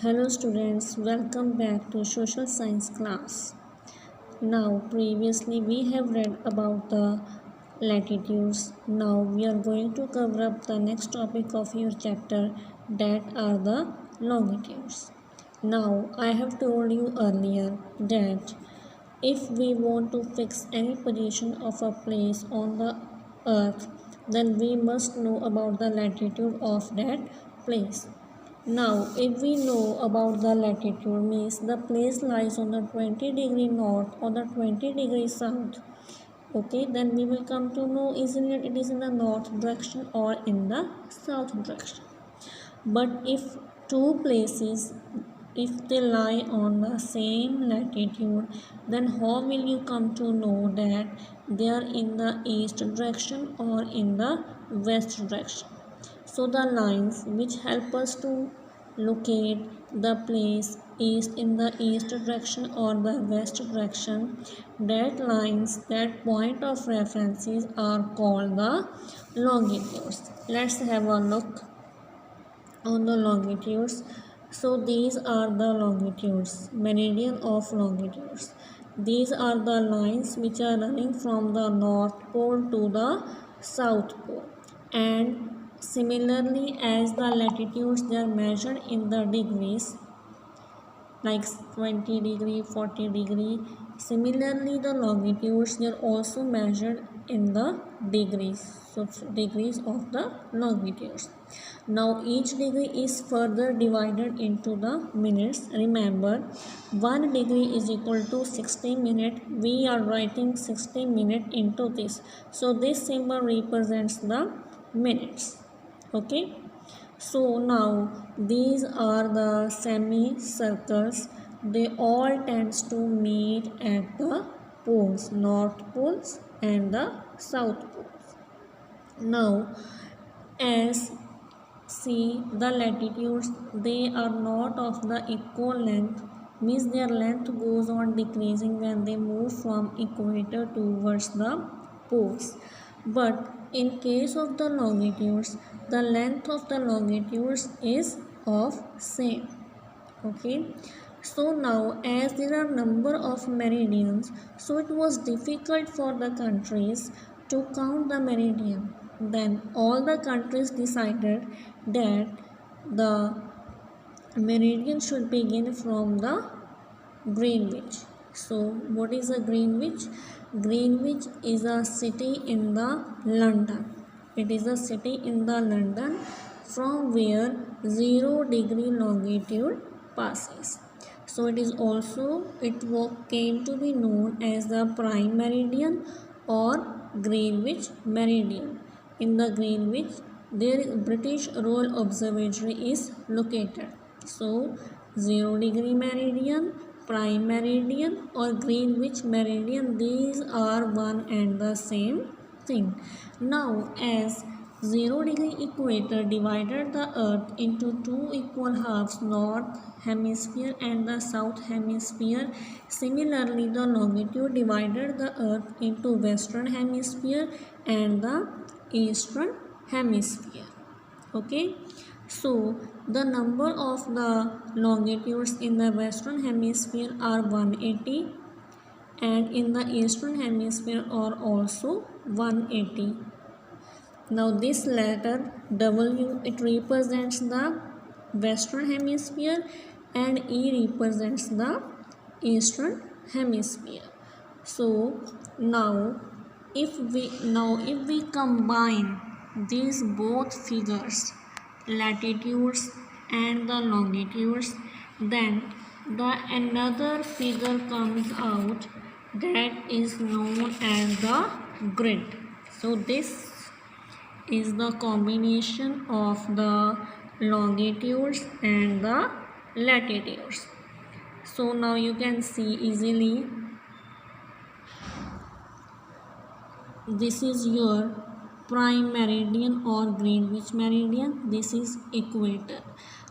Hello students, welcome back to social science class. Now previously we have read about the latitudes. Now we are going to cover up the next topic of your chapter, that are the longitudes. Now I have told you earlier that if we want to fix any position of a place on the earth, then we must know about the latitude of that place. Now, if we know about the latitude, means the place lies on the 20-degree north or the 20-degree south. Okay, then we will come to know easily that it is in the north direction or in the south direction. But if two places, if they lie on the same latitude, then how will you come to know that they are in the east direction or in the west direction? So the lines which help us to locate the place east in the east direction or the west direction, that lines, that point of references are called the longitudes. Let's have a look on the longitudes. So these are the longitudes, meridian of longitudes. These are the lines which are running from the north pole to the south pole, and similarly as the latitudes, they are measured in the degrees, like 20 degree, 40 degree. Similarly the longitudes, they are also measured in the degrees, so degrees of the longitudes. Now each degree is further divided into the minutes. Remember, 1 degree is equal to 60 minutes. We are writing 60 minutes into this, so this symbol represents the minutes. Okay, so now these are the semicircles. They all tends to meet at the poles, north poles and the south poles. Now as see the latitudes, they are not of the equal length, means their length goes on decreasing when they move from equator towards the poles. But in case of the longitudes, the length of the longitudes is of same. Okay, so now as there are number of meridians, so it was difficult for the countries to count the meridian. Then all the countries decided that the meridian should begin from the Greenwich. So what is a Greenwich? Greenwich is a city in the London. It is a city in the London from where 0 degree longitude passes. So it is also, it came to be known as the prime meridian or Greenwich meridian. In the Greenwich, there British Royal Observatory is located. So 0 degree meridian, prime meridian or Greenwich meridian, these are one and the same thing. Now as 0 degree equator divided the earth into two equal halves, north hemisphere and the south hemisphere, similarly the longitude divided the earth into western hemisphere and the eastern hemisphere. Okay, so the number of the longitudes in the western hemisphere are 180 and in the eastern hemisphere are also 180. Now this letter W, it represents the western hemisphere and E represents the eastern hemisphere. So now if we combine these both figures, latitudes and the longitudes, then the another figure comes out that is known as the grid. So this is the combination of the longitudes and the latitudes. So now you can see easily, this is your prime meridian or Greenwich meridian, this is equator.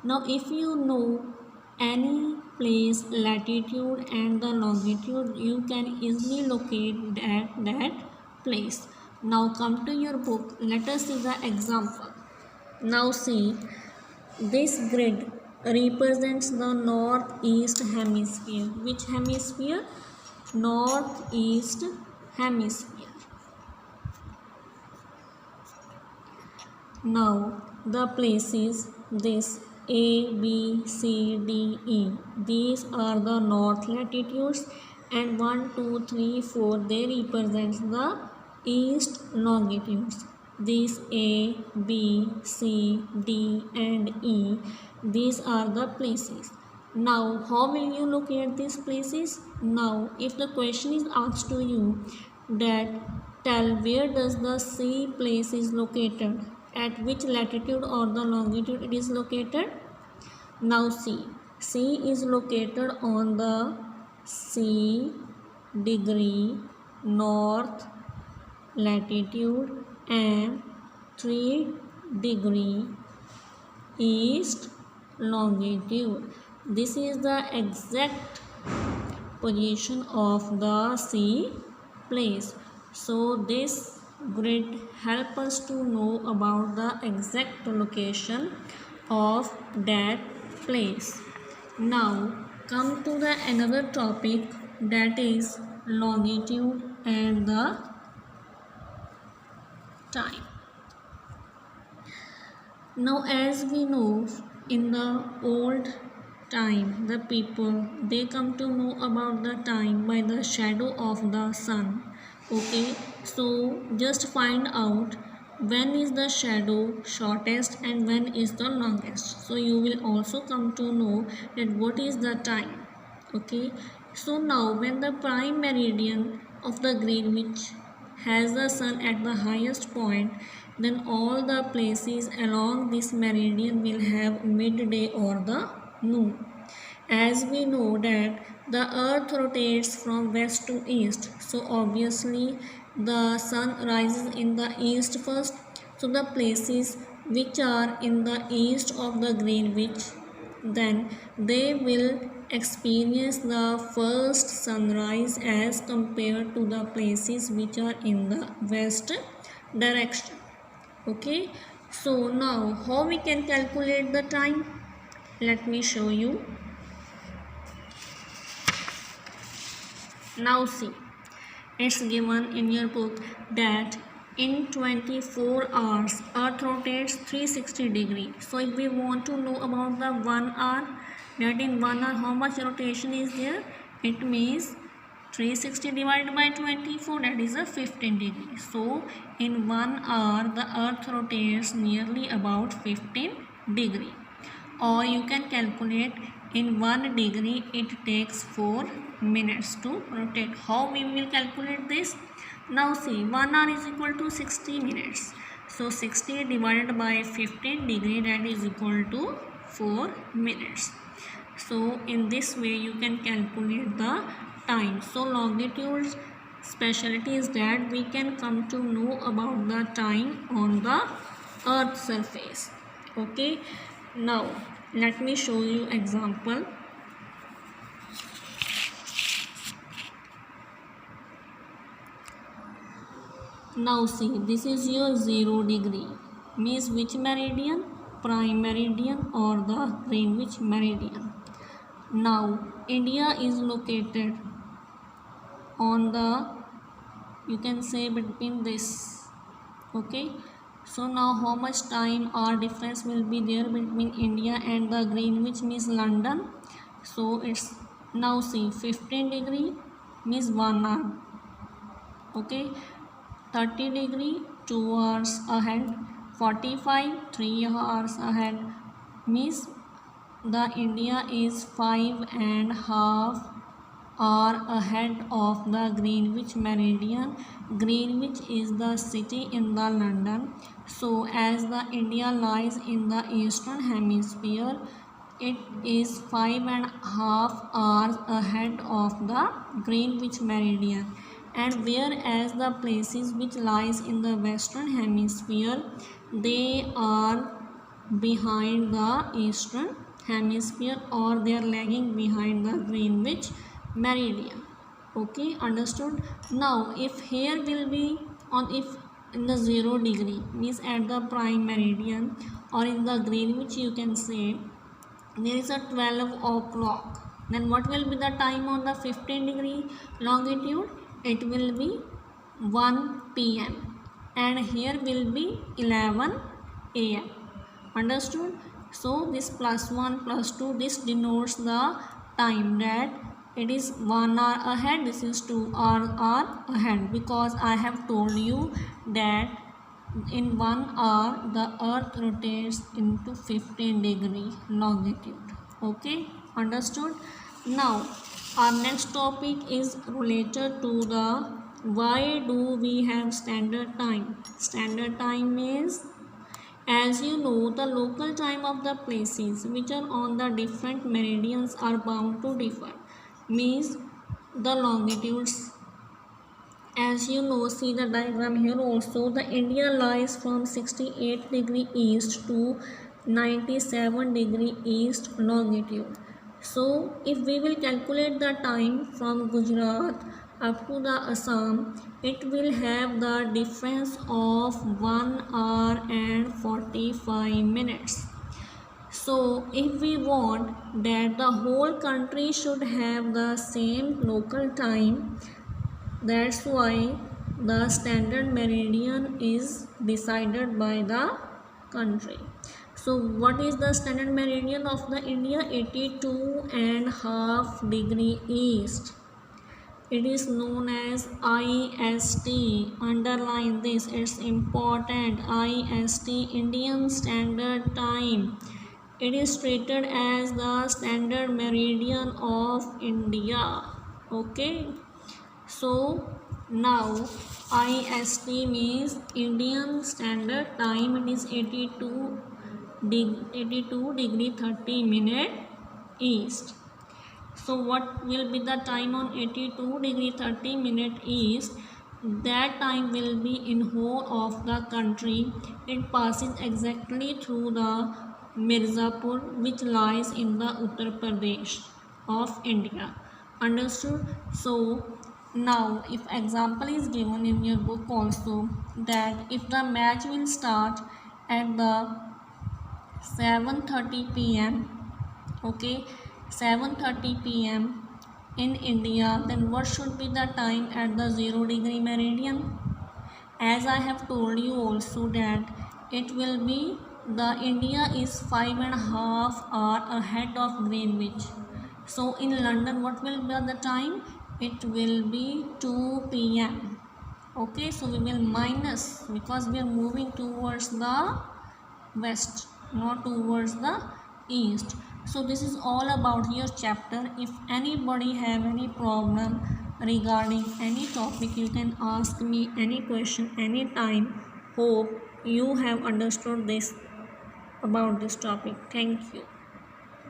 Now if you know any place latitude and the longitude, you can easily locate that place. Now come to your book, let us see the example. Now see this grid, represents the northeast hemisphere. Which hemisphere? Northeast hemisphere. Now the places this A, B, C, D, E, these are the north latitudes, and 1, 2, 3, 4 they represent the east longitudes. These A, B, C, D and E, these are the places. Now how will you locate these places? Now if the question is asked to you that tell where does the C place is located, at which latitude or the longitude it is located. Now C is located on the C degree north latitude and 3 degree east longitude. This is the exact position of the C place. So this grid help us to know about the exact location of that place. Now come to the another topic, that is longitude and the time. Now as we know, in the old time the people they come to know about the time by the shadow of the sun. Okay, so just find out when is the shadow shortest and when is the longest, so you will also come to know that what is the time. Okay, so now when the prime meridian of the Greenwich has the sun at the highest point, then all the places along this meridian will have midday or the noon. As we know that the earth rotates from west to east, so obviously the sun rises in the east first, so the places which are in the east of the Greenwich, then they will experience the first sunrise as compared to the places which are in the west direction. Okay, so now how we can calculate the time? Let me show you. Now see, it's given in your book that in 24 hours earth rotates 360 degrees. So if we want to know about the 1 hour, that in 1 hour how much rotation is there, it means 360 divided by 24, that is a 15 degrees. So in 1 hour the earth rotates nearly about 15 degrees. Or you can calculate in 1 degree it takes 4 minutes to rotate. How we will calculate this? Now see, 1 hour is equal to 60 minutes. So 60 divided by 15 degree, that is equal to 4 minutes. So in this way you can calculate the time. So longitude's specialty is that we can come to know about the time on the earth's surface. Okay, now let me show you example. Now see, this is your 0 degree, means which meridian? Prime meridian or the Greenwich meridian. Now India is located on the, you can say, between this. Okay, so now how much time or difference will be there between India and the Greenwich, means London? So it's, now see, 15 degree means 1 hour. Okay, 30 degree 2 hours ahead, 45 3 hours ahead, means the India is 5.5 hours ahead of the Greenwich meridian. Greenwich is the city in the London. So as the India lies in the eastern hemisphere, it is 5.5 hours ahead of the Greenwich meridian. And whereas the places which lies in the western hemisphere, they are behind the eastern hemisphere, or they are lagging behind the Greenwich meridian. Okay, understood? Now if here will be on, if in the 0 degree means at the prime meridian, or in the Greenwich, you can say there is a 12 o'clock. Then what will be the time on the 15-degree longitude? It will be 1 p.m. and here will be 11 a.m. Understood? So this +1 +2, this denotes the time, that it is 1 hour ahead, this is 2 hour ahead, because I have told you that in 1 hour the earth rotates into 15-degree longitude. Okay, understood? Now our next topic is related to the why do we have standard time. Standard time is, as you know, the local time of the places which are on the different meridians are bound to differ, means the longitudes. As you know, see the diagram here also, the India lies from 68 degree east to 97 degree east longitude. So if we will calculate the time from Gujarat up to the Assam, it will have the difference of 1 hour and 45 minutes. So if we want that the whole country should have the same local time, that's why the standard meridian is decided by the country. So what is the standard meridian of the India? 82.5 degree east. It is known as IST. Underline this, it's important. IST, Indian Standard Time. It is treated as the standard meridian of India. Okay. So now IST means Indian Standard Time. It is 82 degree 30 minute east. So what will be the time on 82 degree 30 minute east? That time will be in whole of the country. It passes exactly through the Mirzapur, which lies in the Uttar Pradesh of India. Understood? So now if example is given in your book also, that if the match will start at the 7:30 p.m. okay, 7:30 p.m. in India, then what should be the time at the 0 degree meridian? As I have told you also that it will be, the India is 5.5 hours ahead of Greenwich. So in London what will be the time? It will be 2 p.m. Okay, so we will minus, because we are moving towards the west, not towards the east. So this is all about your chapter. If anybody have any problem regarding any topic, you can ask me any question anytime. Hope you have understood this about this topic. Thank you.